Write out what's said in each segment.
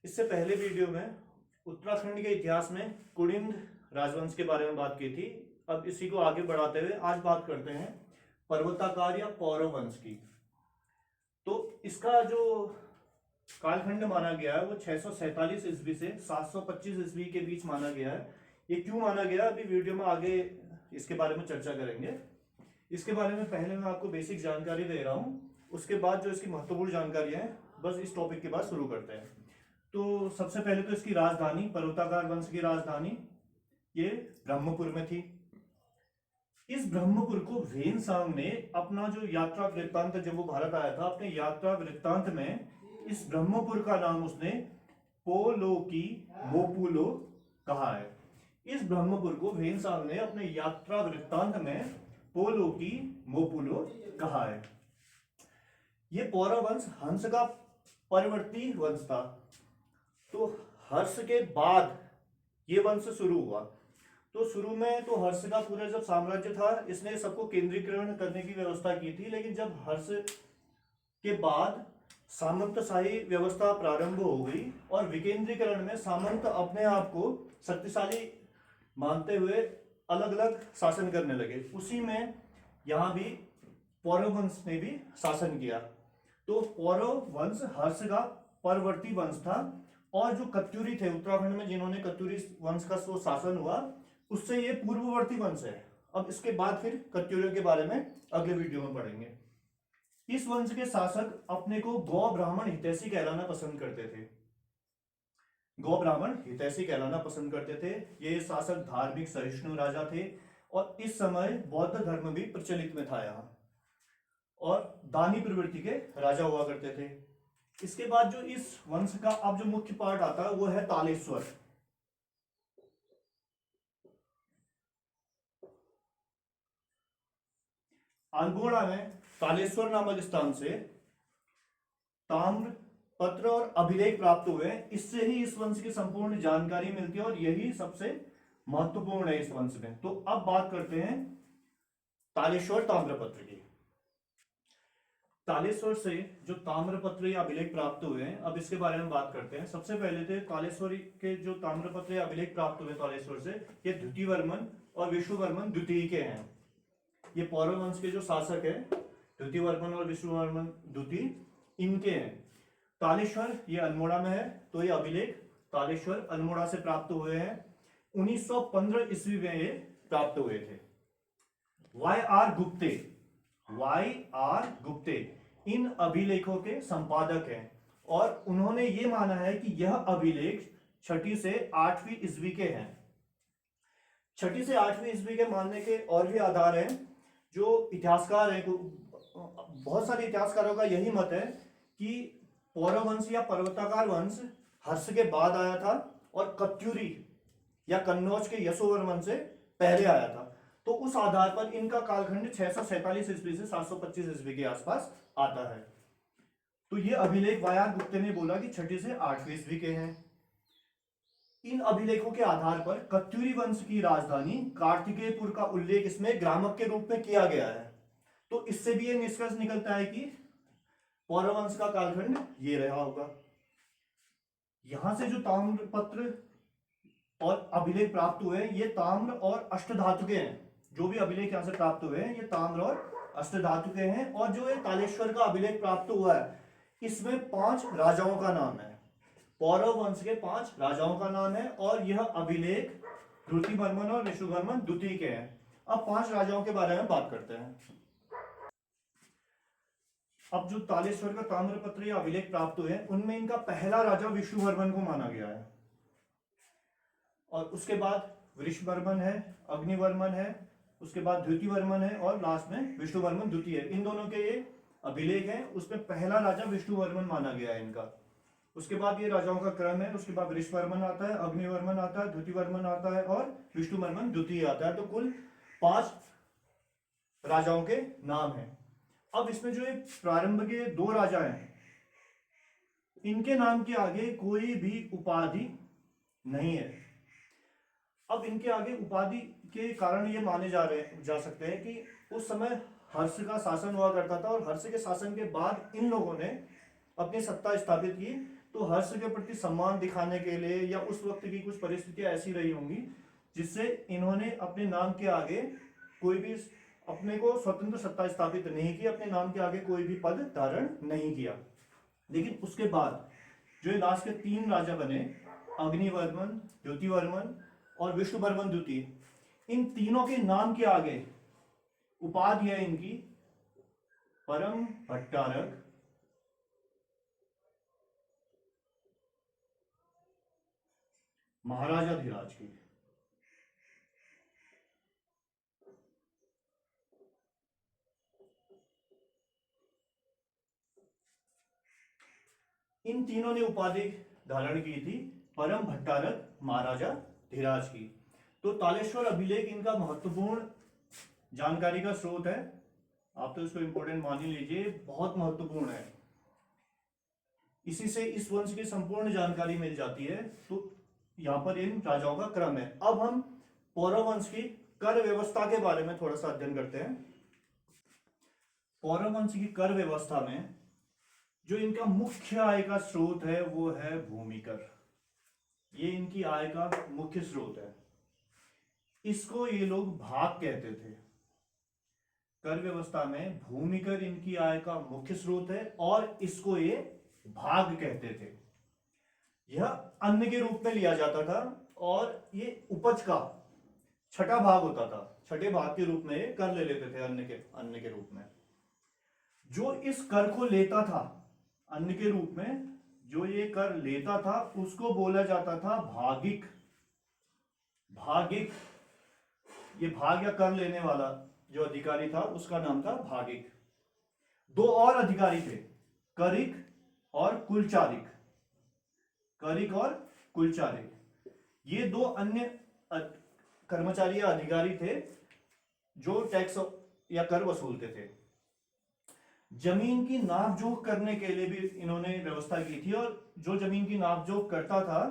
इससे पहले वीडियो में उत्तराखंड के इतिहास में कुलिंद राजवंश के बारे में बात की थी। अब इसी को आगे बढ़ाते हुए आज बात करते हैं पर्वताकार या पौरव वंश की। तो इसका जो कालखंड माना गया है वो 647 ईस्वी से 725 ईस्वी के बीच माना गया है। ये क्यों माना गया अभी वीडियो में आगे इसके बारे में चर्चा करेंगे। इसके बारे में पहले मैं आपको बेसिक जानकारी दे रहा हूँ, उसके बाद जो इसकी महत्वपूर्ण जानकारी है बस इस टॉपिक के बाद शुरू करते हैं। तो सबसे पहले तो इसकी राजधानी, पर्वताकार वंश की राजधानी ये ब्रह्मपुर में थी। इस ब्रह्मपुर को वेनसांग ने अपना जो यात्रा वृत्तांत, जब वो भारत आया था, अपने यात्रा वृत्तांत में इस ब्रह्मपुर का नाम उसने पोलोकी मोपुलो कहा है। इस ब्रह्मपुर को वेनसांग ने अपने यात्रा वृत्तांत में पोलोकी मोपुलो कहा है। ये पौरव वंश हंस का परवर्ती वंश था। तो हर्ष के बाद ये वंश शुरू हुआ। तो शुरू में तो हर्ष का पूरा जब साम्राज्य था, इसने सबको केंद्रीकरण करने की व्यवस्था की थी। लेकिन जब हर्ष के बाद सामंतशाही व्यवस्था प्रारंभ हो गई और विकेंद्रीकरण में सामंत अपने आप को शक्तिशाली मानते हुए अलग अलग शासन करने लगे। उसी में यहाँ भी पौरव वंश ने भी शासन किया। तो पौरव वंश हर्ष का परवर्ती वंश था। और जो कत्यूरी थे उत्तराखंड में, जिन्होंने कत्यूरी वंश का जो शासन हुआ, उससे ये पूर्ववर्ती वंश है। अब इसके बाद फिर कत्यूरियों के बारे में अगले वीडियो में पढ़ेंगे। इस वंश के शासक अपने को गौ ब्राह्मण हितैषी कहलाना पसंद करते थे। गौ ब्राह्मण हितैषी कहलाना पसंद करते थे। ये शासक धार्मिक सहिष्णु राजा थे और इस समय बौद्ध धर्म भी प्रचलित में था यहाँ, और दानी प्रवृत्ति के राजा हुआ करते थे। इसके बाद जो इस वंश का अब जो मुख्य पार्ट आता है वो है तालेश्वर। अल्मोड़ा में तालेश्वर नामक स्थान से ताम्र पत्र और अभिलेख प्राप्त हुए। इससे ही इस वंश की संपूर्ण जानकारी मिलती है और यही सबसे महत्वपूर्ण है इस वंश में। तो अब बात करते हैं तालेश्वर ताम्रपत्र की। तालेश्वर से जो ताम्रपत्र या अभिलेख प्राप्त हुए हैं, अब इसके बारे में बात करते हैं। सबसे पहले थे तालेश्वर के जो ताम्रपत्र या अभिलेख प्राप्त हुए तालेश्वर से, ये द्वितीयवर्मन और विष्णुवर्मन द्वितीय के हैं। ये पौरव वंश के जो शासक है द्वितीयवर्मन और विष्णुवर्मन द्वितीय, इनके हैं। तालेश्वर ये अल्मोड़ा में है। तो ये अभिलेख तालेश्वर अल्मोड़ा से प्राप्त हुए हैं। 1915 ईस्वी में ये प्राप्त हुए थे। वाई आर गुप्ते इन अभिलेखों के संपादक हैं और उन्होंने ये माना है कि यह अभिलेख 6वीं से 8वीं ईस्वी के हैं। 6वीं से 8वीं ईस्वी के मानने के और भी आधार हैं। जो इतिहासकार हैं, बहुत सारे इतिहासकारों का यही मत है कि पौरव वंश या पर्वताकार वंश हर्ष के बाद आया था और कत्यूरी या कन्नौज के यशोवर्मन से पहले आया था। तो उस आधार पर इनका कालखंड 647 ईस्वी से 725 ईस्वी के आसपास आता है। तो ये अभिलेख वायार गुप्ते ने बोला कि 6वीं से 8वीं ईस्वी के हैं। इन अभिलेखों के आधार पर कत्यूरी वंश की राजधानी कार्तिकेयपुर का उल्लेख इसमें ग्रामक के रूप में किया गया है। तो इससे भी ये निष्कर्ष निकलता है कि पौरव वंश का कालखंड ये रहा होगा। यहां से जो ताम्रपत्र और अभिलेख प्राप्त हुए, ये ताम्र और अष्टधातु के हैं। जो भी अभिलेख यहां से प्राप्त हुए हैं ये ताम्र और अष्टधातु के हैं। और जो ये तालेश्वर का अभिलेख प्राप्त हुआ है, इसमें 5 राजाओं का नाम है। पौरव वंश के 5 राजाओं का नाम है और यह अभिलेख द्वितीयवर्मन और विष्णुवर्मन द्वितीय के हैं। अब 5 राजाओं के बारे में बात करते हैं। अब जो तालेश्वर का ताम्रपत्र या अभिलेख प्राप्त हुए हैं, उनमें इनका पहला राजा विष्णुवर्मन को माना गया है। और उसके बाद वृषवर्मन है, अग्निवर्मन है, उसके बाद द्वितीयवर्मन है और लास्ट में विष्णुवर्मन द्वितीय है। इन दोनों के ये अभिलेख हैं। उसमें पहला राजा विष्णुवर्मन माना गया है इनका। उसके बाद ये राजाओं का क्रम है। उसके बाद वृषवर्मन आता है, अग्निवर्मन आता है, द्वितीयवर्मन आता है और विष्णुवर्मन द्वितीय आता है। तो कुल 5 राजाओं के नाम हैं। अब इसमें जो एक प्रारंभ के 2 राजा हैं, इनके नाम के आगे कोई भी उपाधि नहीं है। अब इनके आगे उपाधि के कारण ये माने जा सकते हैं कि उस समय हर्ष का शासन हुआ करता था और हर्ष के शासन के बाद इन लोगों ने अपनी सत्ता स्थापित की। तो हर्ष के प्रति सम्मान दिखाने के लिए या उस वक्त की कुछ परिस्थितियां ऐसी रही होंगी जिससे इन्होंने अपने नाम के आगे कोई भी अपने को स्वतंत्र सत्ता स्थापित नहीं की, अपने नाम के आगे कोई भी पद धारण नहीं किया। लेकिन उसके बाद जो लास्ट के 3 राजा बने, अग्निवर्मन, द्युतिवर्मन और विष्णुवर्मन द्वितीय, इन तीनों के नाम के आगे उपाधि है इनकी परम भट्टारक, महाराजा धीराज की। इन तीनों ने उपाधि धारण की थी परम भट्टारक, महाराजा धीराज की। तो तालेश्वर अभिलेख इनका महत्वपूर्ण जानकारी का स्रोत है। आप तो इसको इंपॉर्टेंट मान ही लीजिए, बहुत महत्वपूर्ण है। इसी से इस वंश की संपूर्ण जानकारी मिल जाती है। तो यहाँ पर इन राजाओं का क्रम है। अब हम पौरव वंश की कर व्यवस्था के बारे में थोड़ा सा अध्ययन करते हैं। पौरव वंश की कर व्यवस्था में जो इनका मुख्य आय का स्रोत है वो है भूमि कर। ये इनकी आय का मुख्य स्रोत है। इसको ये लोग भाग कहते थे। कर व्यवस्था में भूमि कर इनकी आय का मुख्य स्रोत है और इसको ये भाग कहते थे। यह अन्न के रूप में लिया जाता था और ये उपज का छठा भाग होता था। छठे भाग के रूप में कर ले लेते थे अन्न के रूप में। जो इस कर को लेता था अन्न के रूप में, जो ये कर लेता था उसको बोला जाता था भागिक। भागिक, ये भाग या कर लेने वाला जो अधिकारी था उसका नाम था भागिक। 2 और अधिकारी थे, करिक और कुलचारिक। करिक और कुलचारिक, ये 2 अन्य कर्मचारी या अधिकारी थे जो टैक्स या कर वसूलते थे। जमीन की नापजोख करने के लिए भी इन्होंने व्यवस्था की थी और जो जमीन की नापजोख करता था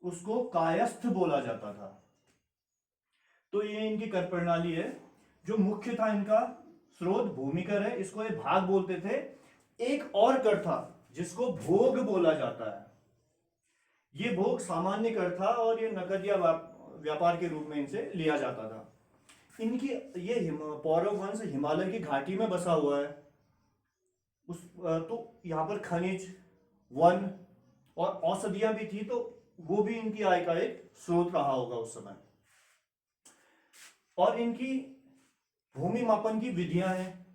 उसको कायस्थ बोला जाता था। तो ये इनकी कर प्रणाली है। जो मुख्य था इनका स्रोत भूमि कर है, इसको ये भाग बोलते थे। एक और कर था जिसको भोग बोला जाता है। ये भोग सामान्य कर था और ये नकद या व्यापार के रूप में इनसे लिया जाता था। इनकी ये पौरव वंश हिमालय की घाटी में बसा हुआ है। तो यहाँ पर खनिज, वन और औषधियां भी थी, तो वो भी इनकी आय का एक स्रोत रहा होगा उस समय। और इनकी भूमि मापन की विधियां हैं।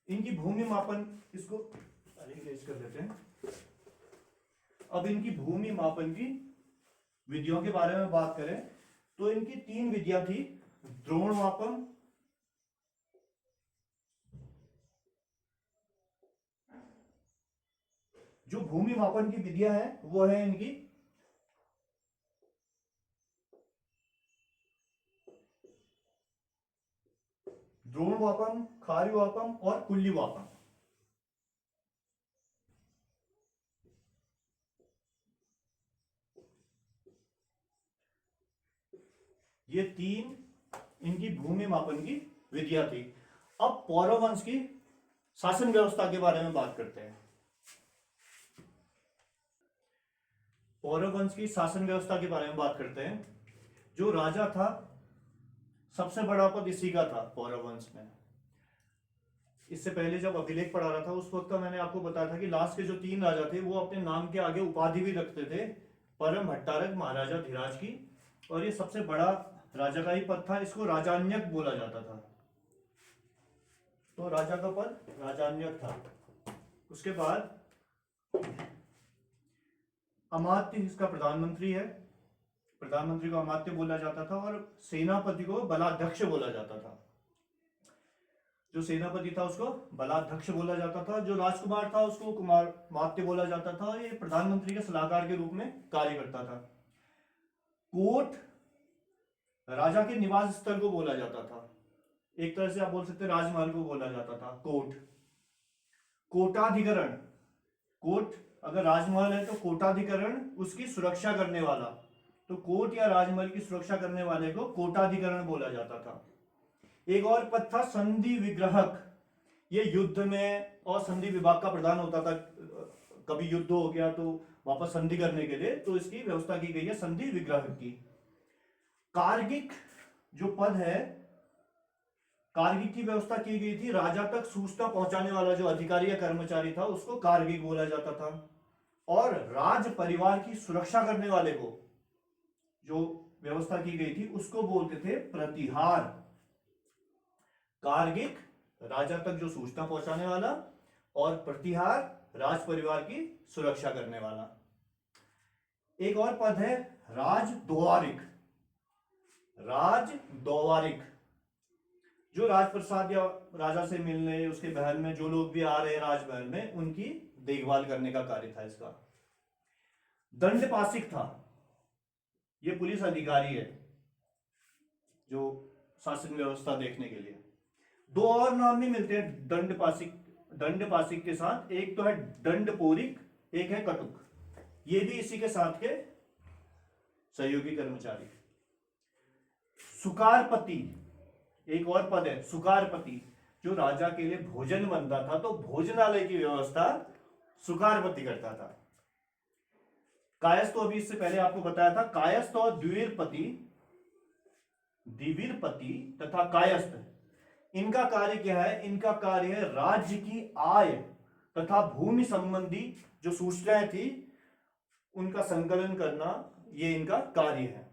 इनकी भूमि मापन, इसको अरेंज कर देते हैं। अब इनकी भूमि मापन की विधियों के बारे में बात करें तो इनकी 3 विधियां थी। द्रोण मापन, जो भूमि मापन की विधियां हैं वो है इनकी द्रोण मापन, खारी मापन और कुल्ली मापन। ये 3 इनकी भूमि मापन की विधियां थी। अब पौरव वंश की शासन व्यवस्था के बारे में बात करते हैं। पौरव वंश की शासन व्यवस्था के बारे में बात करते हैं। जो राजा था, सबसे बड़ा पद इसी का था पौरव वंश में। इससे पहले जब अभिलेख पढ़ा रहा था उस वक्त मैंने आपको बताया था कि लास्ट के जो 3 राजा थे वो अपने नाम के आगे उपाधि भी रखते थे, परम भट्टारक, महाराजा धीराज की। और ये सबसे बड़ा राजा का ही पद था। इसको राजान्यक बोला जाता था। तो राजा का पद राजान्यक था। उसके बाद अमात्य इसका प्रधानमंत्री है। प्रधानमंत्री को अमात्य बोला जाता था और सेनापति को बलाध्यक्ष बोला जाता था। जो सेनापति था उसको बलाध्यक्ष बोला जाता था। जो राजकुमार था उसको कुमार मात्य बोला जाता था। ये प्रधानमंत्री के सलाहकार के रूप में कार्य करता था। कोट राजा के निवास स्थल को बोला जाता था। एक तरह से आप बोल सकते हैं राजमहल को बोला जाता था कोट। कोटाधिकरण, कोट अगर राजमहल है तो कोटाधिकरण उसकी सुरक्षा करने वाला, तो कोट या राजमहल की सुरक्षा करने वाले को कोटाधिकरण बोला जाता था। एक और पद था संधि विग्रहक। ये युद्ध में और संधि विभाग का प्रधान होता था, कभी युद्ध हो गया तो वापस संधि करने के लिए, तो इसकी व्यवस्था की गई है संधि विग्रह की। कार्गिक जो पद है, कार्गिक की व्यवस्था की गई थी, राजा तक सूचना पहुंचाने वाला जो अधिकारी या कर्मचारी था उसको कार्गिक बोला जाता था, और राज परिवार की सुरक्षा करने वाले को जो व्यवस्था की गई थी उसको बोलते थे प्रतिहार। कार्गिक राजा तक जो सूचना पहुंचाने वाला, और प्रतिहार राज परिवार की सुरक्षा करने वाला। एक और पद है राजद्वारिक। राजद्वारिक जो राजप्रसाद या राजा से मिलने, उसके महल में जो लोग भी आ रहे हैं राजमहल में, उनकी देखभाल करने का कार्य था इसका। दंडपासिक था, ये पुलिस अधिकारी है जो शासन व्यवस्था देखने के लिए। दो और नाम भी मिलते हैं दंडपासिक के साथ, एक तो है दंडपोरिक, एक है कटुक, ये भी इसी के साथ के सहयोगी कर्मचारी। सुकारपति एक और पद है, सुकारपति, जो राजा के लिए भोजन बनता था तो भोजनालय की व्यवस्था सुकारपति करता था। कायस्थ, तो अभी इससे पहले आपको बताया था, कायस्थ और द्विवीरपति तथा कायस्थ, इनका कार्य क्या है? इनका कार्य है राज्य की आय तथा भूमि संबंधी जो सूचनाएं थी उनका संकलन करना, ये इनका कार्य है।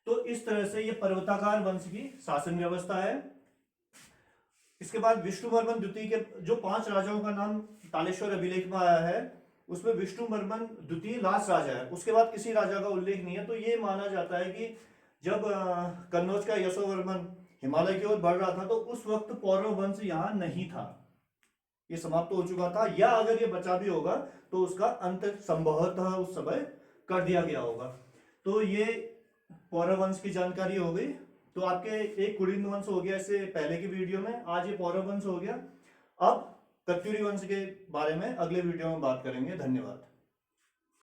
तो इस तरह से ये पर्वताकार वंश की शासन व्यवस्था है। इसके बाद विष्णुवर्मन द्वितीय के जो 5 राजाओं का नाम तालेश्वर अभिलेख में आया है, उसमें विष्णुवर्मन द्वितीय लास्ट राजा है, उसके बाद किसी राजा का उल्लेख नहीं है। तो ये माना जाता है कि जब कन्नौज का यशोवर्मन हिमालय की ओर बढ़ रहा था तो उस वक्त पौरव वंश यहाँ नहीं था, ये समाप्त हो चुका था, या अगर ये बचा भी होगा तो उसका अंत संभवतः उस समय कर दिया गया होगा। तो ये पौरव वंश की जानकारी हो गई। तो आपके एक कुलिंद वंश हो गया इससे पहले की वीडियो में, आज ये पौरव वंश हो गया। अब कत्यूरी वंश के बारे में अगले वीडियो में बात करेंगे। धन्यवाद।